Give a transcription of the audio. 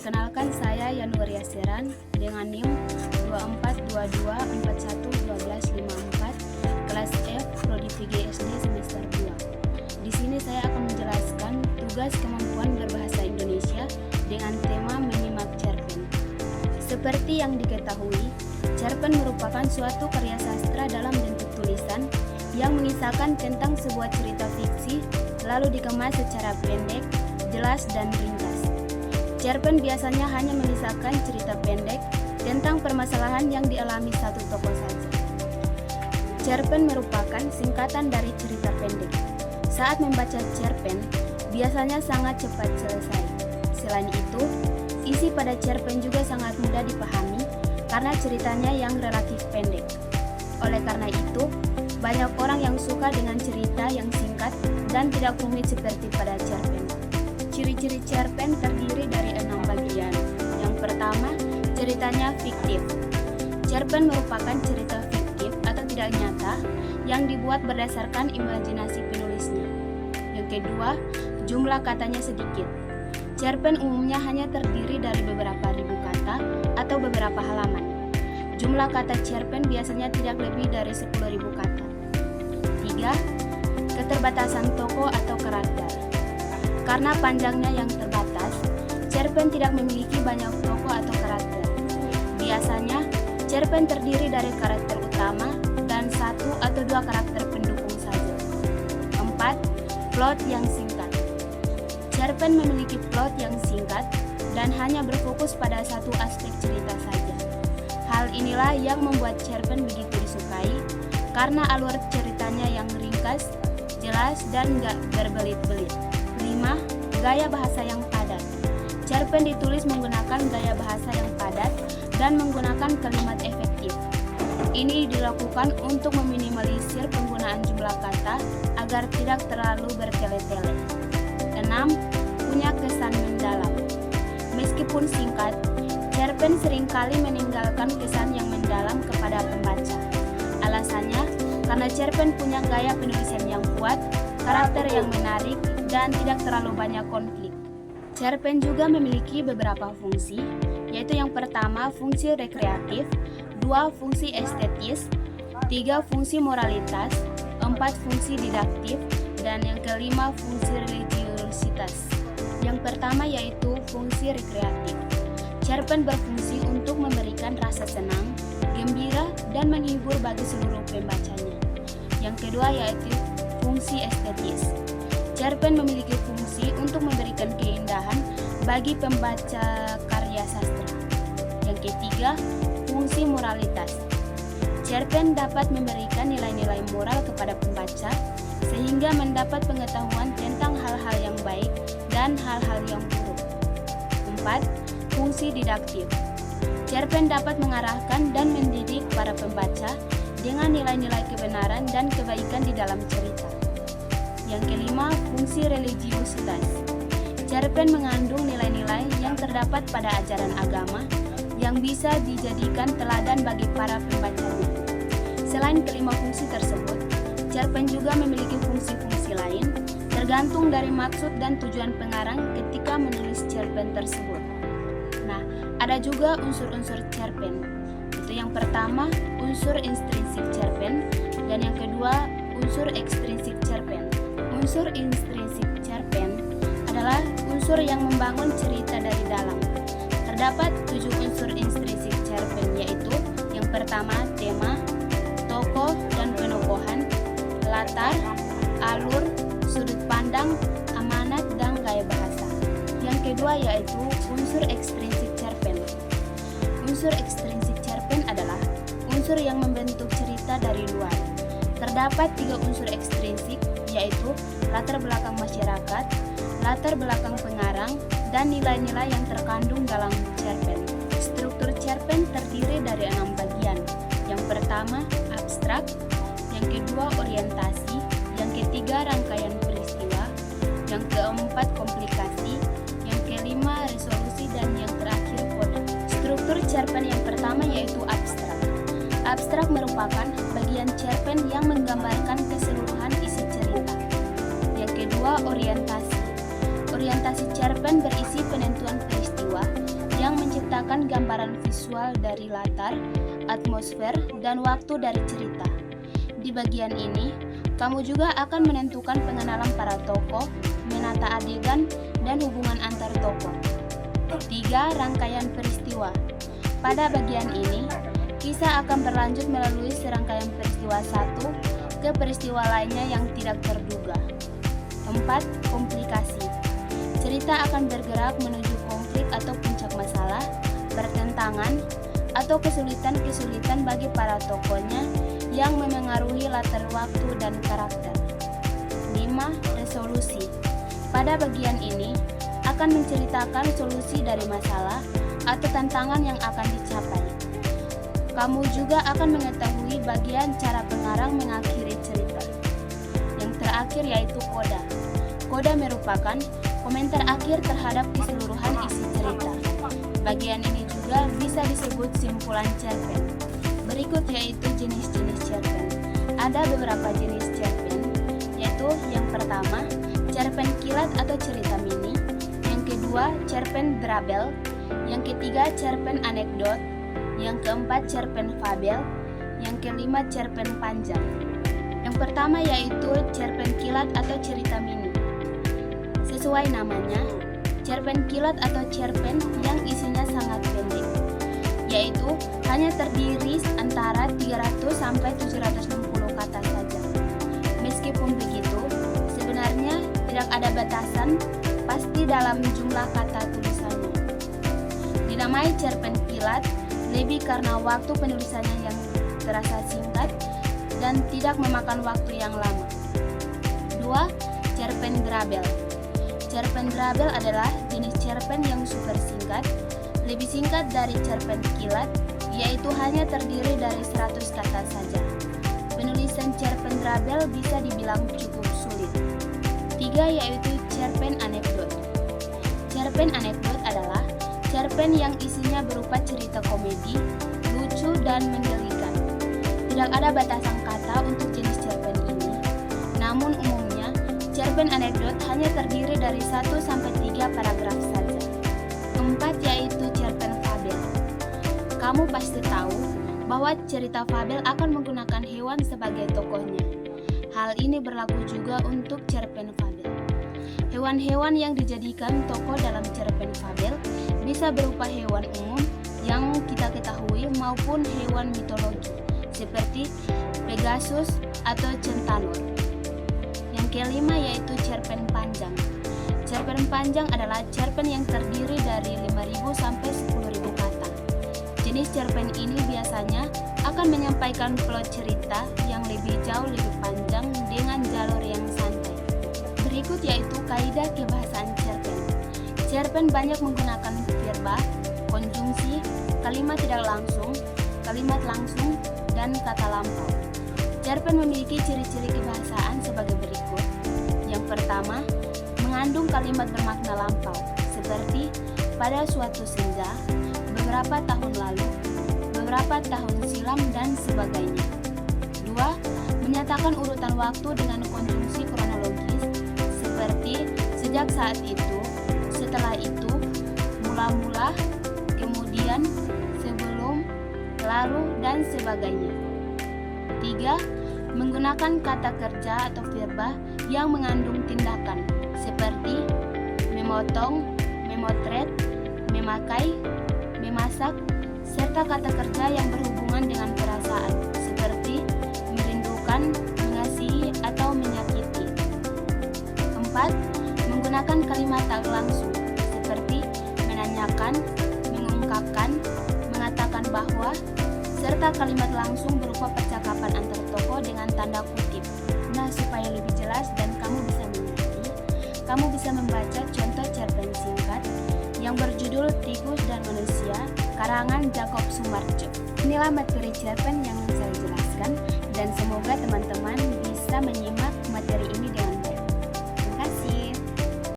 Perkenalkan, saya Yanuria Seran dengan NIM 2422411254 kelas F Prodi 3 SD semester 2. Di sini saya akan menjelaskan tugas kemampuan berbahasa Indonesia dengan tema menyimak cerpen. Seperti yang diketahui, cerpen merupakan suatu karya sastra dalam bentuk tulisan yang mengisahkan tentang sebuah cerita fiksi lalu dikemas secara pendek, jelas, dan ringkas. Cerpen biasanya hanya mengisahkan cerita pendek tentang permasalahan yang dialami satu tokoh saja. Cerpen merupakan singkatan dari cerita pendek. Saat membaca cerpen, biasanya sangat cepat selesai. Selain itu, isi pada cerpen juga sangat mudah dipahami karena ceritanya yang relatif pendek. Oleh karena itu, banyak orang yang suka dengan cerita yang singkat dan tidak rumit seperti pada cerpen. Ciri-ciri cerpen terdiri dari 6 bagian. Yang pertama, ceritanya fiktif. Cerpen merupakan cerita fiktif atau tidak nyata yang dibuat berdasarkan imajinasi penulisnya. Yang kedua, jumlah katanya sedikit. Cerpen umumnya hanya terdiri dari beberapa ribu kata atau beberapa halaman. Jumlah kata cerpen biasanya tidak lebih dari 10.000 kata. 3. Keterbatasan tokoh atau karakter. Karena panjangnya yang terbatas, cerpen tidak memiliki banyak tokoh atau karakter. Biasanya, cerpen terdiri dari karakter utama dan 1 atau 2 karakter pendukung saja. 4. Plot yang singkat. Cerpen memiliki plot yang singkat dan hanya berfokus pada satu aspek cerita saja. Hal inilah yang membuat cerpen begitu disukai, karena alur ceritanya yang ringkas, jelas, dan gak berbelit-belit. 5. Gaya bahasa yang padat. Cerpen ditulis menggunakan gaya bahasa yang padat dan menggunakan kalimat efektif. Ini dilakukan untuk meminimalisir penggunaan jumlah kata agar tidak terlalu bertele-tele. 6. Punya kesan mendalam. Meskipun singkat, cerpen seringkali meninggalkan kesan yang mendalam kepada pembaca. Alasannya, karena cerpen punya gaya penulisan yang kuat, karakter yang menarik, dan tidak terlalu banyak konflik. Cerpen juga memiliki beberapa fungsi, yaitu yang pertama fungsi rekreatif, 2 fungsi estetis, 3 fungsi moralitas, 4 fungsi didaktif, dan yang kelima fungsi religiositas. Yang pertama yaitu fungsi rekreatif. Cerpen berfungsi untuk memberikan rasa senang, gembira, dan menghibur bagi seluruh pembacanya. Yang kedua yaitu fungsi estetis. Cerpen memiliki fungsi untuk memberikan keindahan bagi pembaca karya sastra. Yang ketiga, fungsi moralitas. Cerpen dapat memberikan nilai-nilai moral kepada pembaca sehingga mendapat pengetahuan tentang hal-hal yang baik dan hal-hal yang buruk. 4. Fungsi didaktif. Cerpen dapat mengarahkan dan mendidik para pembaca dengan nilai-nilai kebenaran dan kebaikan di dalam cerita. Yang kelima, fungsi religiositas. Cerpen mengandung nilai-nilai yang terdapat pada ajaran agama yang bisa dijadikan teladan bagi para pembacanya. Selain kelima fungsi tersebut, cerpen juga memiliki fungsi-fungsi lain tergantung dari maksud dan tujuan pengarang ketika menulis cerpen tersebut. Nah, ada juga unsur-unsur cerpen. Itu yang pertama, unsur intrinsik cerpen, dan yang kedua, unsur ekstrinsik cerpen. Unsur intrinsik cerpen adalah unsur yang membangun cerita dari dalam. Terdapat 7 unsur intrinsik cerpen, yaitu yang pertama tema, tokoh dan penokohan, latar, alur, sudut pandang, amanat, dan gaya bahasa. Yang kedua yaitu unsur ekstrinsik cerpen. Unsur ekstrinsik cerpen adalah unsur yang membentuk cerita dari luar. Terdapat 3 unsur ekstrinsik, yaitu latar belakang masyarakat, latar belakang pengarang, dan nilai-nilai yang terkandung dalam cerpen. Struktur cerpen terdiri dari 6 bagian. Yang pertama, abstrak, yang kedua, orientasi, yang ketiga, rangkaian peristiwa, yang keempat, komplikasi, yang kelima, resolusi, dan yang terakhir, kode. Struktur cerpen yang pertama yaitu abstrak. Abstrak merupakan bagian cerpen yang menggambarkan keseluruhan isi cerita. Yang kedua, orientasi. Orientasi cerpen berisi penentuan peristiwa menciptakan gambaran visual dari latar, atmosfer, dan waktu dari cerita. Di bagian ini, kamu juga akan menentukan pengenalan para tokoh, menata adegan, dan hubungan antar tokoh. 3. Rangkaian peristiwa. Pada bagian ini, kisah akan berlanjut melalui serangkaian peristiwa satu ke peristiwa lainnya yang tidak terduga. 4. Komplikasi. Cerita akan bergerak menuju konflik atau puncak masalah, pertentangan, atau kesulitan-kesulitan bagi para tokohnya yang memengaruhi latar waktu dan karakter. 5. Resolusi. Pada bagian ini, akan menceritakan solusi dari masalah atau tantangan yang akan dicapai. Kamu juga akan mengetahui bagian cara pengarang mengakhiri cerita. Yang terakhir yaitu koda. Koda merupakan komentar akhir terhadap keseluruhan isi cerita. Bagian ini juga bisa disebut simpulan cerpen. Berikut yaitu jenis-jenis cerpen. Ada beberapa jenis cerpen, yaitu yang pertama, cerpen kilat atau cerita mini. Yang kedua, cerpen drabel. Yang ketiga, cerpen anekdot. Yang keempat, cerpen fabel. Yang kelima, cerpen panjang. Yang pertama yaitu cerpen kilat atau cerita mini. Sesuai namanya, cerpen kilat atau cerpen yang isinya sangat pendek, yaitu hanya terdiri antara 300 sampai 760 kata saja. Meskipun begitu, sebenarnya tidak ada batasan pasti dalam jumlah kata tulisannya. Dinamai cerpen kilat lebih karena waktu penulisannya yang terasa singkat dan tidak memakan waktu yang lama. 2. Cerpen drabel. Cerpen drabel adalah jenis cerpen yang super singkat, lebih singkat dari cerpen kilat, yaitu hanya terdiri dari 100 kata saja. Penulisan cerpen drabel bisa dibilang cukup sulit. 3. Yaitu cerpen anekdot. Cerpen anekdot adalah cerpen yang isinya berupa cerita komedi, lucu, dan menggelikan. Tidak ada batasan kata untuk jenis cerpen ini, namun umumnya cerpen anekdot hanya terdiri dari 1 sampai 3 paragraf saja. 4. Yaitu cerpen fabel. Kamu pasti tahu bahwa cerita fabel akan menggunakan hewan sebagai tokohnya. Hal ini berlaku juga untuk cerpen fabel. Hewan-hewan yang dijadikan tokoh dalam cerpen fabel bisa berupa hewan umum yang kita ketahui maupun hewan mitologi seperti Pegasus atau Centaur. Yang kelima yaitu cerpen panjang. Cerpen panjang adalah cerpen yang terdiri dari 5.000 sampai 10.000 kata. Jenis cerpen ini biasanya akan menyampaikan plot cerita yang lebih panjang dengan jalur yang santai. Berikut yaitu kaidah kebahasaan cerpen. Cerpen banyak menggunakan verba, konjungsi, kalimat tidak langsung, kalimat langsung, dan kata lampau. Cerpen memiliki ciri-ciri kebahasaan sebagai berikut. Yang pertama, mengandung kalimat bermakna lampau, seperti pada suatu senja, beberapa tahun lalu, beberapa tahun silam, dan sebagainya. 2. Menyatakan urutan waktu dengan konjungsi kronologis, seperti sejak saat itu, setelah itu, mula-mula, kemudian, sebelum, lalu, dan sebagainya. 3. Menggunakan kata kerja atau verba yang mengandung tindakan seperti memotong, memotret, memakai, memasak, serta kata kerja yang berhubungan dengan perasaan seperti merindukan, mengasihi, atau menyakiti. 4. Menggunakan kalimat tak langsung seperti menanyakan, mengungkapkan, mengatakan bahwa, serta kalimat langsung berupa percakapan antar tokoh dengan tanda kutip. Nah, supaya lebih jelas dan kamu bisa mengerti, kamu bisa membaca contoh cerpen singkat yang berjudul Tikus dan Manusia, karangan Jacob Sumarjo. Inilah materi cerpen yang saya jelaskan, dan semoga teman-teman bisa menyimak materi ini dengan